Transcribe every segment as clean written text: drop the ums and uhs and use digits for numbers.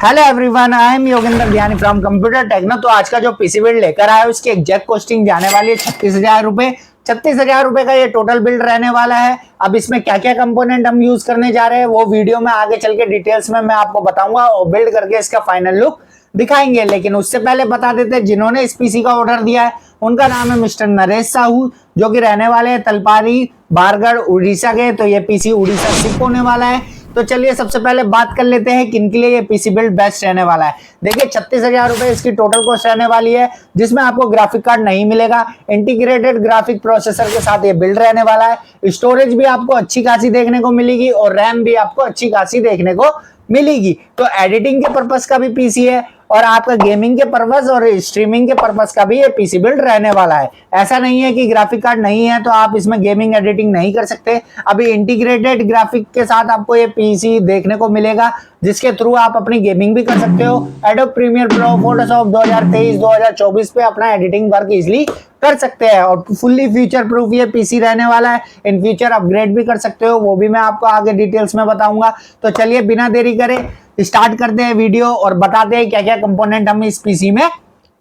Hello everyone, I am Yogendra Dhyani from computer techno. तो आज का जो पीसी बिल्ड लेकर आया उसकी एग्जैक्ट कॉस्टिंग जाने वाली है 36,000 रुपए। 36,000 रुपए का ये टोटल बिल्ड रहने वाला है। अब इसमें क्या क्या कंपोनेंट हम यूज करने जा रहे हैं वो वीडियो में आगे चल के डिटेल्स में मैं आपको बताऊंगा और बिल्ड करके इसका फाइनल लुक दिखाएंगे। लेकिन उससे पहले बता देते हैं जिन्होंने इस पीसी का ऑर्डर दिया है उनका नाम है मिस्टर नरेश साहू, जो कि रहने वाले हैं तलपारी बारगढ़ उड़ीसा के। तो ये पीसी उड़ीसा शिप होने वाला है। तो चलिए सबसे पहले बात कर लेते हैं किन के लिए ये पीसी बिल्ड बेस्ट रहने वाला है। देखिए 36,000 रुपए इसकी टोटल कॉस्ट रहने वाली है, जिसमें आपको ग्राफिक कार्ड नहीं मिलेगा। इंटीग्रेटेड ग्राफिक प्रोसेसर के साथ ये बिल्ड रहने वाला है। स्टोरेज भी आपको अच्छी खासी देखने को मिलेगी और रैम भी आपको अच्छी खासी देखने को मिलेगी। तो एडिटिंग के पर्पस का भी पीसी है और आपका गेमिंग के पर्पस और स्ट्रीमिंग के पर्पस का भी ये पीसी बिल्ड रहने वाला है। ऐसा नहीं है कि ग्राफिक कार्ड नहीं है तो आप इसमें गेमिंग एडिटिंग नहीं कर सकते। अभी इंटीग्रेटेड ग्राफिक के साथ आपको ये पीसी देखने को मिलेगा, जिसके थ्रू आप अपनी गेमिंग भी कर सकते हो। एडोब प्रीमियर प्रो, फोटोशॉप 2023-2024 पे अपना एडिटिंग वर्क इजिली कर सकते हैं और फुल्ली फ्यूचर प्रूफ ये पीसी रहने वाला है। इन फ्यूचर अपग्रेड भी कर सकते हो, वो भी मैं आपको आगे डिटेल्स में बताऊंगा। तो चलिए बिना देरी करे स्टार्ट करते हैं वीडियो और बताते हैं क्या क्या कंपोनेंट हम इस पीसी में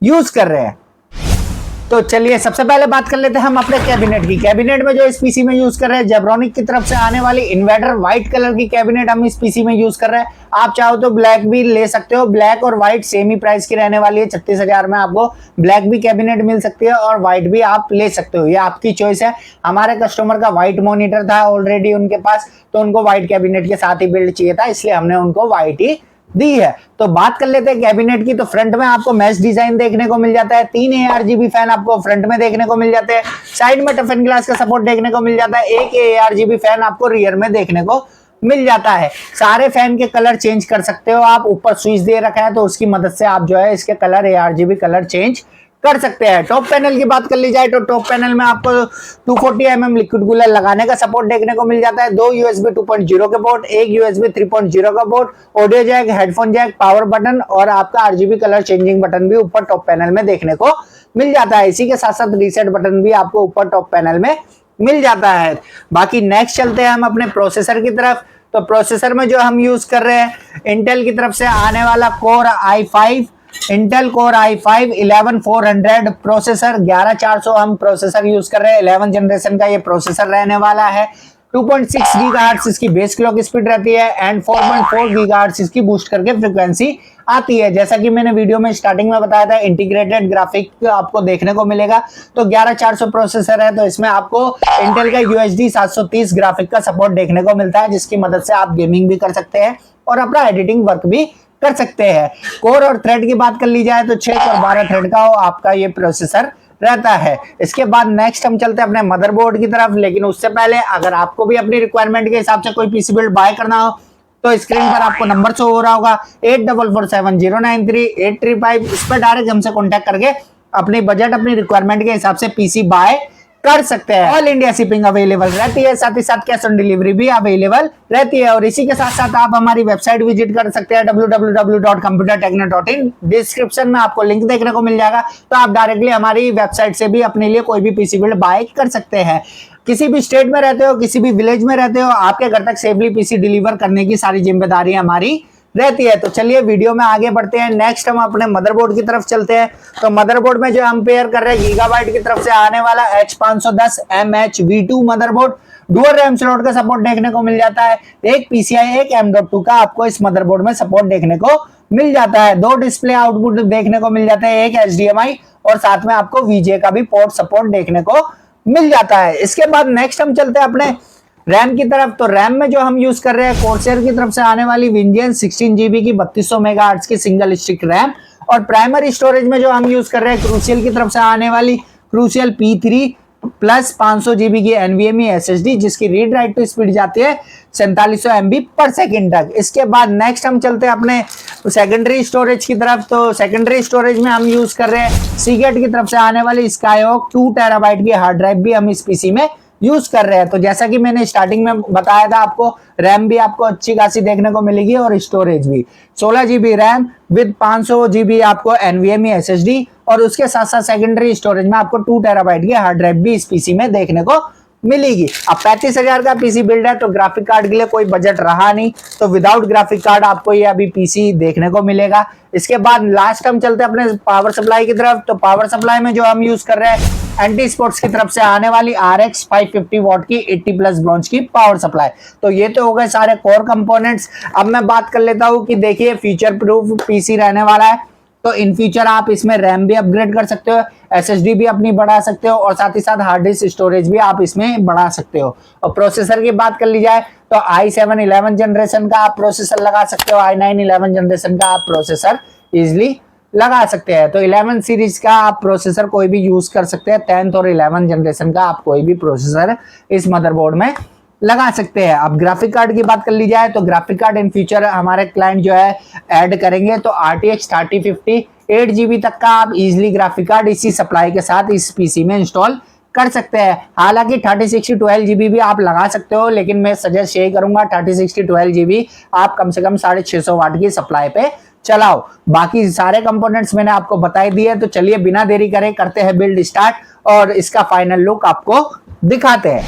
यूज कर रहे हैं। तो चलिए सबसे पहले बात कर लेते हैं हम अपने कैबिनेट की। कैबिनेट में जो इस पीसी में यूज कर रहे हैं जेब्रॉनिक की तरफ से आने वाली इन्वर्टर व्हाइट कलर की कैबिनेट हम इस पीसी में यूज कर रहे हैं। आप चाहो तो ब्लैक भी ले सकते हो। ब्लैक और व्हाइट सेम ही प्राइस की रहने वाली है। 36,000 में आपको ब्लैक भी कैबिनेट मिल सकती है और व्हाइट भी आप ले सकते हो, ये आपकी चॉइस है। हमारे कस्टमर का व्हाइट मॉनिटर था ऑलरेडी उनके पास, तो उनको व्हाइट कैबिनेट के साथ ही बिल्ड चाहिए था, इसलिए हमने उनको व्हाइट ही दी है। तो बात कर लेते हैं कैबिनेट की। तो फ्रंट में आपको मैश डिजाइन देखने को मिल जाता है। 3 ARGB फैन आपको फ्रंट में देखने को मिल जाते हैं। साइड में टफन ग्लास का सपोर्ट देखने को मिल जाता है। एक ARGB फैन आपको रियर में देखने को मिल जाता है। सारे फैन के कलर चेंज कर सकते हो आप। ऊपर स्विच दे रखा है तो उसकी मदद से आप जो है इसके कलर ARGB कलर चेंज कर सकते हैं। टॉप पैनल की बात कर ली जाए तो टॉप पैनल में आपको 240 mm लिक्विड कूलर लगाने का सपोर्ट देखने को मिल जाता है। 2 USB 2.0 के पोर्ट, एक USB 3.0 का port, audio jack, headphone jack, power button और आपका RGB कलर चेंजिंग बटन भी ऊपर टॉप पैनल में देखने को मिल जाता है। इसी के साथ साथ रीसेट बटन भी आपको ऊपर टॉप पैनल में मिल जाता है। बाकी नेक्स्ट चलते हैं हम अपने प्रोसेसर की तरफ। तो प्रोसेसर में जो हम यूज कर रहे हैं इंटेल की तरफ से आने वाला core i5, Intel core i5 11400 processor, 11400 हम प्रोसेसर यूज कर रहे हैं। 11 जनरेशन का ये प्रोसेसर रहने वाला है। 2.6 गीगाहर्ट्ज इसकी बेस क्लॉक स्पीड रहती है एंड 4.4 गीगाहर्ट्ज इसकी बूस्ट करके फ्रीक्वेंसी आती है। जैसा कि मैंने वीडियो में स्टार्टिंग में बताया था, इंटीग्रेटेड ग्राफिक आपको देखने को मिलेगा। तो 11400 प्रोसेसर है तो इसमें आपको इंटेल का UHD 730 ग्राफिक का सपोर्ट देखने को मिलता है, जिसकी मदद से आप गेमिंग भी कर सकते हैं और अपना एडिटिंग वर्क भी कर सकते हैं। कोर और थ्रेड की बात कर ली जाए तो 6 और 12 थ्रेड का आपका ये प्रोसेसर रहता है। इसके बाद नेक्स्ट हम चलते हैं अपने मदरबोर्ड की तरफ। लेकिन उससे पहले अगर आपको भी अपनी रिक्वायरमेंट के हिसाब से कोई पीसी बिल्ड बाय करना हो तो स्क्रीन पर आपको नंबर शो हो रहा होगा 8447093855। इस पर डायरेक्ट हमसे कॉन्टेक्ट करके अपनी बजट अपनी रिक्वायरमेंट के हिसाब से पीसी बाय कर सकते हैं। ऑल इंडिया शिपिंग अवेलेबल रहती है, साथ ही साथ कैश ऑन डिलीवरी भी अवेलेबल रहती है। और इसी के साथ साथ आप हमारी वेबसाइट विजिट कर सकते हैं www.computertechno.in। डिस्क्रिप्शन में आपको लिंक देखने को मिल जाएगा, तो आप डायरेक्टली हमारी वेबसाइट से भी अपने लिए कोई भी पीसी बिल्ड बाय कर सकते हैं। किसी भी स्टेट में रहते हो, किसी भी विलेज में रहते हो, आपके घर तक सेफली पीसी डिलीवर करने की सारी जिम्मेदारी हमारी रहती है। तो चलिए वीडियो में आगे बढ़ते हैं। नेक्स्ट हम अपने मदरबोर्ड की तरफ चलते हैं। तो मदरबोर्ड में जो हम पेयर कर रहे हैं गीगाबाइट की तरफ से आने वाला H510 MHV2 motherboard. Dual RAM slot का सपोर्ट देखने को मिल जाता है। एक PCI एक M.2 का आपको इस मदरबोर्ड में सपोर्ट देखने को मिल जाता है। 2 डिस्प्ले आउटपुट देखने को मिल जाते हैं, एक HDMI और साथ में आपको VGA का भी पोर्ट सपोर्ट देखने को मिल जाता है। इसके बाद नेक्स्ट हम चलते हैं अपने रैम की तरफ। तो रैम में जो हम यूज कर रहे हैं कोर्सेर की तरफ से आने वाली विंजियन 16GB की 3200 मेगाहर्ट्ज की सिंगल स्टिक रैम। और प्राइमरी स्टोरेज में जो हम यूज कर रहे हैं क्रूशियल की तरफ से आने वाली क्रूशियल P3 प्लस 500GB की NVMe SSD, जिसकी रीड राइट टू स्पीड जाती है 4700 MB पर सेकेंड तक। इसके बाद नेक्स्ट हम चलते हैं अपने सेकेंडरी स्टोरेज की तरफ। तो सेकेंडरी स्टोरेज में हम यूज कर रहे हैं सीगेट की तरफ से आने वाली स्काईहॉक 2 TB की हार्ड ड्राइव भी हम इस पीसी में यूज कर रहे हैं। तो जैसा कि मैंने स्टार्टिंग में बताया था आपको, रैम भी आपको अच्छी खासी देखने को मिलेगी और स्टोरेज भी 16GB रैम विद 500GB आपको NVMe SSD और उसके साथ साथ सेकेंडरी स्टोरेज में आपको 2 TB की हार्ड ड्राइव भी इस पीसी में देखने को मिलेगी। अब 35,000 का पीसी बिल्ड है तो ग्राफिक कार्ड के लिए कोई बजट रहा नहीं, तो विदाउट ग्राफिक कार्ड आपको ये अभी पीसी देखने को मिलेगा। इसके बाद लास्ट हम चलते हैं अपने पावर सप्लाई की तरफ। तो पावर सप्लाई में जो हम यूज कर रहे हैं एंटी स्पोर्ट्स की तरफ से आने वाली RX 550 वॉट की 80 प्लस ब्रॉन्ज की पावर सप्लाई। तो ये तो हो गए सारे कोर कंपोनेंट्स। अब मैं बात कर लेता हूँ कि देखिए फ्यूचर प्रूफ पीसी रहने वाला है, तो इन फ्यूचर आप इसमें रैम भी अपग्रेड कर सकते हो, SSD भी अपनी बढ़ा सकते हो और साथ ही साथ हार्ड डिस्क स्टोरेज भी आप इसमें बढ़ा सकते हो। और प्रोसेसर की बात कर ली जाए तो i7 11 जनरेशन का आप प्रोसेसर लगा सकते हो, i9 11 जनरेशन का आप प्रोसेसर इजिली लगा सकते हैं। तो 11 सीरीज का आप प्रोसेसर कोई भी यूज कर सकते हैं, 10th और 11 जनरेशन का आप कोई भी प्रोसेसर इस मदरबोर्ड में लगा सकते हैं। अब ग्राफिक कार्ड की बात कर ली जाए तो ग्राफिक कार्ड इन फ्यूचर हमारे क्लाइंट जो है ऐड करेंगे, तो RTX 3050 8GB तक का आप इजिली ग्राफिक कार्ड इसी सप्लाई के साथ इस पीसी में इंस्टॉल कर सकते हैं। हालांकि 3060 12GB भी आप लगा सकते हो, लेकिन मैं सजेस्ट यही करूंगा 3060 12GB आप कम से कम 650 वाट की सप्लाई पे चलाओ। बाकी सारे कंपोनेंट्स मैंने आपको बता दिए, तो चलिए बिना देरी करे करते हैं बिल्ड स्टार्ट और इसका फाइनल लुक आपको दिखाते हैं।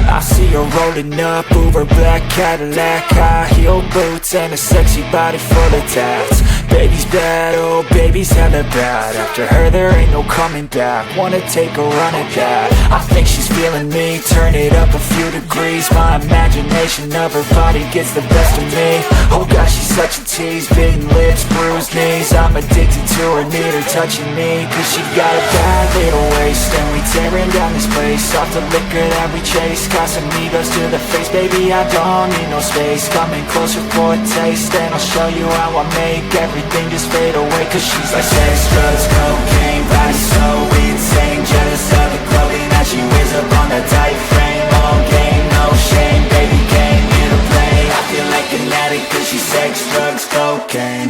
I see her rolling up, Uber black Cadillac, high heel boots and a sexy body full of tats. Baby's bad, oh baby's hella bad. After her there ain't no coming back. Wanna take a run at that. I think she's feeling me, turn it up a few degrees. My imagination of her body gets the best of me. Oh gosh, she's such a tease, bitten lips, bruised knees. I'm addicted to her, need her touching me, cause she got a bad little waist. And we tearing down this place, off the liquor that we chase. Casamigos to the face, baby I don't need no space. Coming closer for a taste, and I'll show you how I make everything just fade away. Cause she's like sex, drugs, cocaine, body so insane. Jealous of the clothing that she wears up on the tight frame. All game, no shame, baby came here to play. I feel like an addict cause she's sex, drugs, cocaine.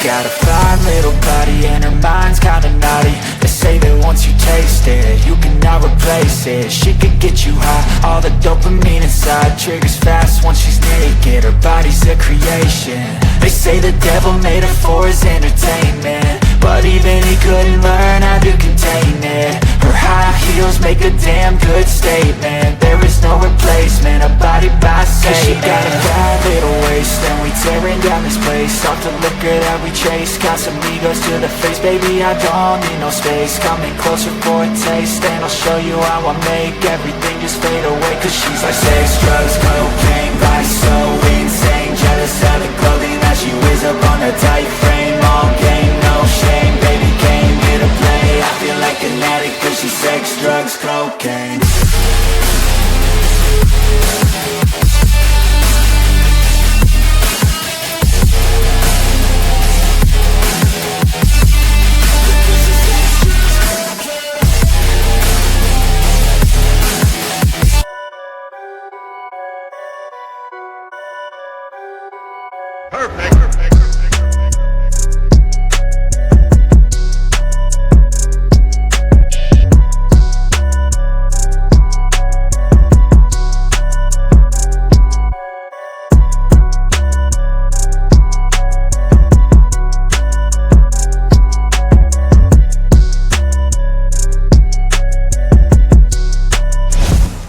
Got a fine little body and her mind's kinda naughty. They say that once you taste it, you cannot replace it. She could get you high, all the dopamine inside triggers fast once she's naked. Her body's a creation. They say the devil made her for his entertainment, but even he couldn't learn how to contain it. Her high heels make a damn good statement. There is no replacement, a body by Satan. She got a bad little waist, and we tearing down this place. Off the liquor that we chase, Casamigos to the face, baby I don't need no space. Coming closer for a taste, and I'll show you how I make everything just fade away. Cause she's like sex, drugs, cocaine, body so insane. Jealous of the clothing that she wears up on a tight frame. All game, no shame, baby came here to play. I feel like an addict cause she's sex, drugs, cocaine.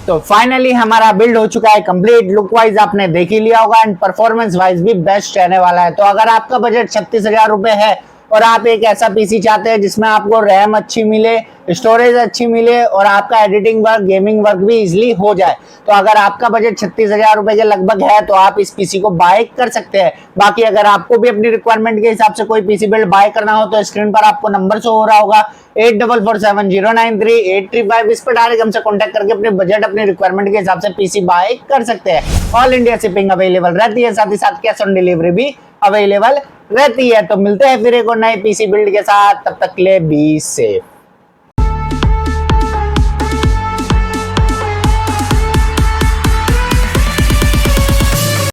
तो finally हमारा build हो चुका है complete. Look wise आपने देख ही लिया होगा and performance wise भी बेस्ट रहने वाला है। तो अगर आपका बजट 36,000 रुपए है और आप एक ऐसा पीसी चाहते हैं जिसमें आपको रैम अच्छी मिले, स्टोरेज अच्छी मिले और आपका एडिटिंग वर्क, गेमिंग वर्क भी इजिली हो जाए, तो अगर आपका बजट 36,000 रुपए के लगभग है तो आप इस पीसी को बाय कर सकते हैं। बाकी अगर आपको भी अपनी रिक्वायरमेंट के हिसाब से कोई पीसी बिल्ड बाय करना हो तो स्क्रीन पर आपको नंबर शो हो रहा होगा 8447093835, इस पर डायरेक्ट हमसे कॉन्टेक्ट करके अपने बजट, अपनी रिक्वायरमेंट के हिसाब से पीसी बाय कर सकते हैं। ऑल इंडिया शिपिंग अवेलेबल रहती है, साथ ही साथ कैश ऑन डिलीवरी भी अवेलेबल रहती है। तो मिलते हैं फिर एक और नए पीसी बिल्ड के साथ, तब तक के लिए बी सेफ।